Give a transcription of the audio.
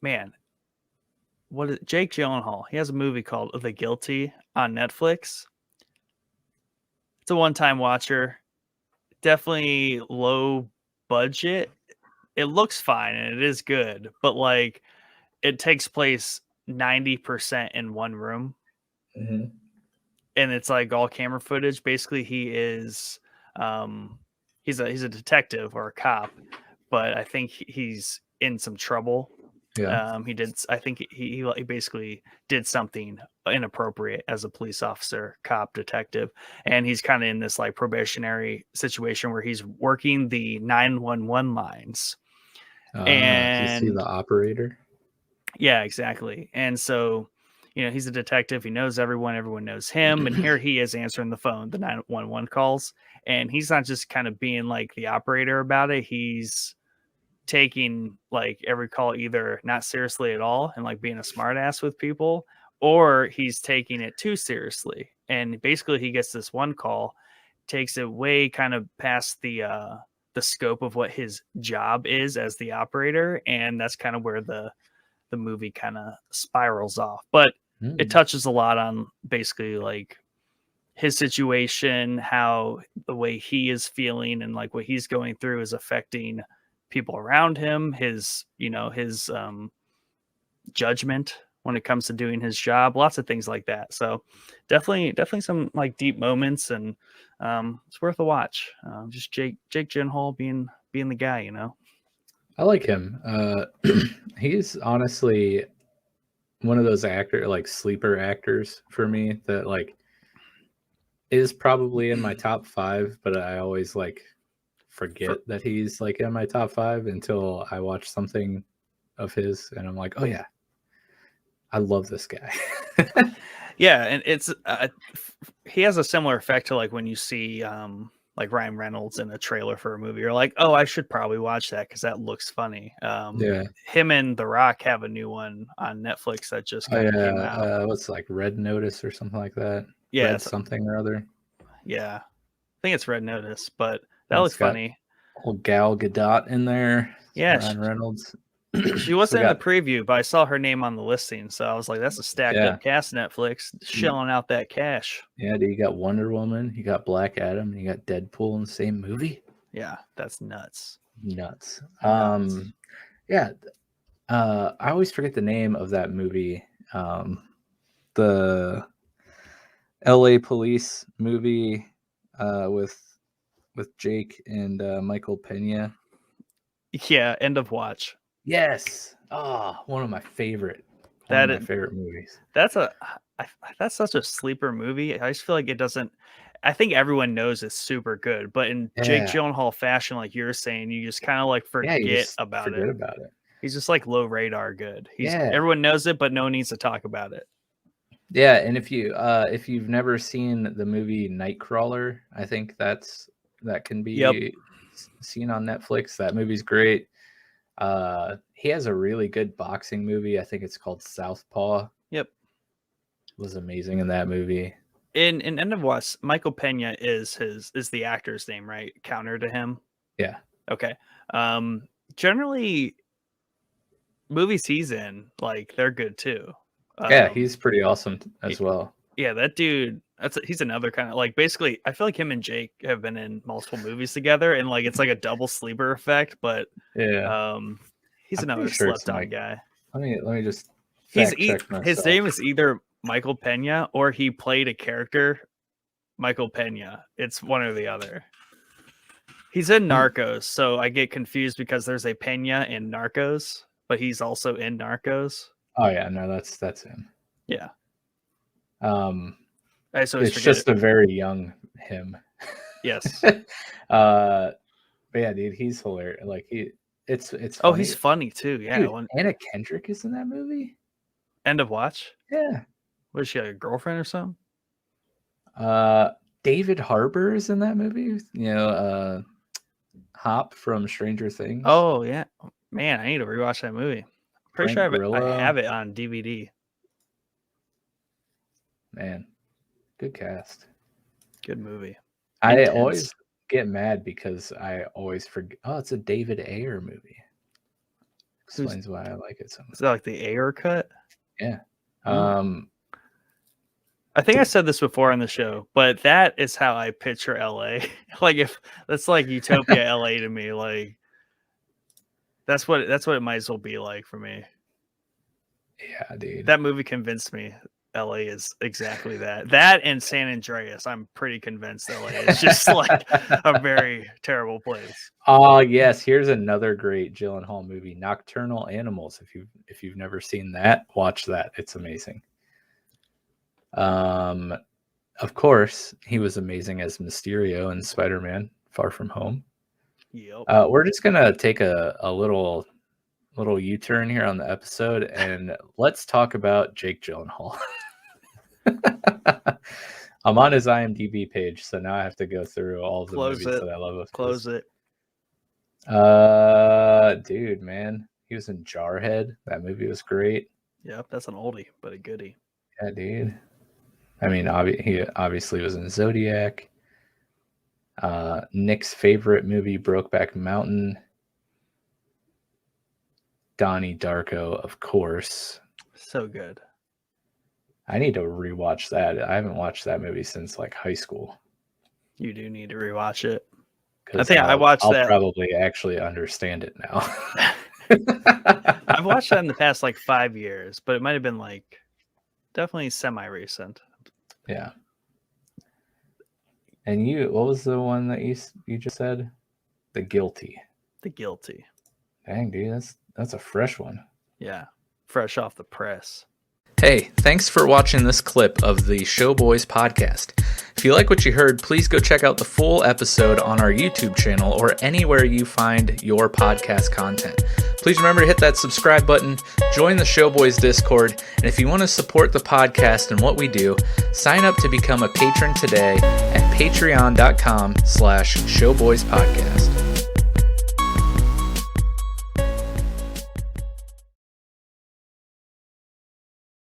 man, Jake Gyllenhaal? He has a movie called The Guilty on Netflix. It's a one-time watcher. Definitely low budget. It looks fine and it is good, but like it takes place 90% in one room. Mm-hmm. And it's like all camera footage. Basically, um, he's a detective or a cop, but I think he's in some trouble. Yeah. He did. I think he basically did something inappropriate as a police officer, cop, detective, and he's kind of in this like probationary situation where he's working the 911 lines. You see And the operator? yeah, exactly. And so, he's a detective. He knows everyone. Everyone knows him. And here he is answering the phone, the 911 calls. And he's not just kind of being like the operator about it. He's taking like every call either not seriously at all and like being a smartass with people, or he's taking it too seriously. And basically, he gets this one call, takes it way kind of past the scope of what his job is as the operator, and that's kind of where the movie kind of spirals off. But it Mm. touches a lot on basically like his situation, how the way he is feeling and like what he's going through is affecting people around him, his judgment when it comes to doing his job, lots of things like that. So definitely some like deep moments, and it's worth a watch. Just Jake Gyllenhaal being the guy. I like him. He's honestly one of those like sleeper actors for me that like is probably in my top 5, but I always like For forget that he's like in my top 5 until I watch something of his and I'm like, oh yeah, I love this guy. Yeah, and it's he has a similar effect to like when you see like Ryan Reynolds in a trailer for a movie. You're like, oh, I should probably watch that because that looks funny. Yeah. Him and The Rock have a new one on Netflix that just Oh kind of came yeah. out. What's like Red Notice or something like that? Yeah, Red something or other. yeah, I think it's Red Notice, but that And looked it's got funny. old Gal Gadot in there. Yeah, Ryan Reynolds. she So wasn't in the got preview, but I saw her name on the listing, so I was like, that's a stacked yeah. up cast. Netflix shelling out that cash. Yeah, dude, you got Wonder Woman, you got Black Adam, and you got Deadpool in the same movie. Yeah, that's nuts. Nuts. Nuts. Yeah. I always forget the name of that movie. The LA Police movie with Jake and Michael Pena. Yeah, end of watch. Yes. Oh, one of my favorite That movies. That's a that's such a sleeper movie. I just feel like it doesn't. I think everyone knows it's super good, but in Jake Yeah. Gyllenhaal fashion, like you're saying, you just kind of like Yeah, you forget just about forget it. about it. He's just like low radar good. Yeah. Everyone knows it, but no one needs to talk about it. Yeah, and if you've never seen the movie Nightcrawler, I think that can Yep. be seen on Netflix. That movie's great. He has a really good boxing movie. I think it's called Southpaw. Yep. Was amazing in that movie. In End of Watch, Michael Pena is the actor's name, right? Counter to him. Yeah. Okay. Generally, movies he's in, like they're good too. Yeah, he's pretty awesome as he- well. yeah, that dude. He's another kind of like basically. I feel like him and Jake have been in multiple movies together, and like it's like a double sleeper effect. But Yeah. he's I'm pretty another sure it's slept on Mike. guy. Let me just fact check His myself. name is either Michael Pena or he played a character Michael Pena. It's one or the other. He's in Narcos, so I get confused because there's a Pena in Narcos, but he's also in Narcos. Oh yeah, no, that's him. Yeah. I just always It's forget just it. a very young him. Yes. But yeah, dude, he's hilarious. Like it's Oh, funny. he's funny too. Yeah. Dude, Anna Kendrick is in that movie. End of Watch. Yeah. What is she, like a girlfriend or something? David Harbour is in that movie. Hop from Stranger Things. Oh yeah, man, I need to rewatch that movie. Pretty Frank sure I Grillo. have it on DVD. Man, good cast. Good movie. I Intense. always get mad because I always forget. Oh, it's a David Ayer movie. explains why I like it so much. Is that like the Ayer cut? Yeah. I think I said this before on the show, but that is how I picture LA. Like if that's like Utopia LA to me, like that's what it might as well be like for me. Yeah, dude. That movie convinced me LA is exactly that. That and San Andreas, I'm pretty convinced LA is just like a very terrible place. Oh yes, here's another great Gyllenhaal movie, Nocturnal Animals. If you've never seen that, watch that. It's amazing. Of course, he was amazing as Mysterio in Spider-Man: Far From Home. Yep. We're just gonna take a little U-turn here on the episode, and let's talk about Jake Gyllenhaal. I'm on his IMDb page, so now I have to go through all of the movies that I love. Close it. Dude, man, he was in Jarhead. That movie was great. Yep, that's an oldie, but a goodie. Yeah, dude. I mean, he obviously was in Zodiac. Nick's favorite movie, Brokeback Mountain. Donnie Darko, of course. So good. I need to rewatch that. I haven't watched that movie since like high school. You do need to rewatch it. I think I watched that. I'll probably actually understand it now. I've watched that in the past like 5 years, but it might have been like definitely semi-recent. Yeah. And what was the one that you just said? The Guilty. The Guilty. Dang, dude, that's a fresh one. Yeah, fresh off the press. Hey, thanks for watching this clip of the Showboys podcast. If you like what you heard, please go check out the full episode on our YouTube channel or anywhere you find your podcast content. Please remember to hit that subscribe button, join the Showboys Discord, and if you want to support the podcast and what we do, sign up to become a patron today at patreon.com/showboyspodcast.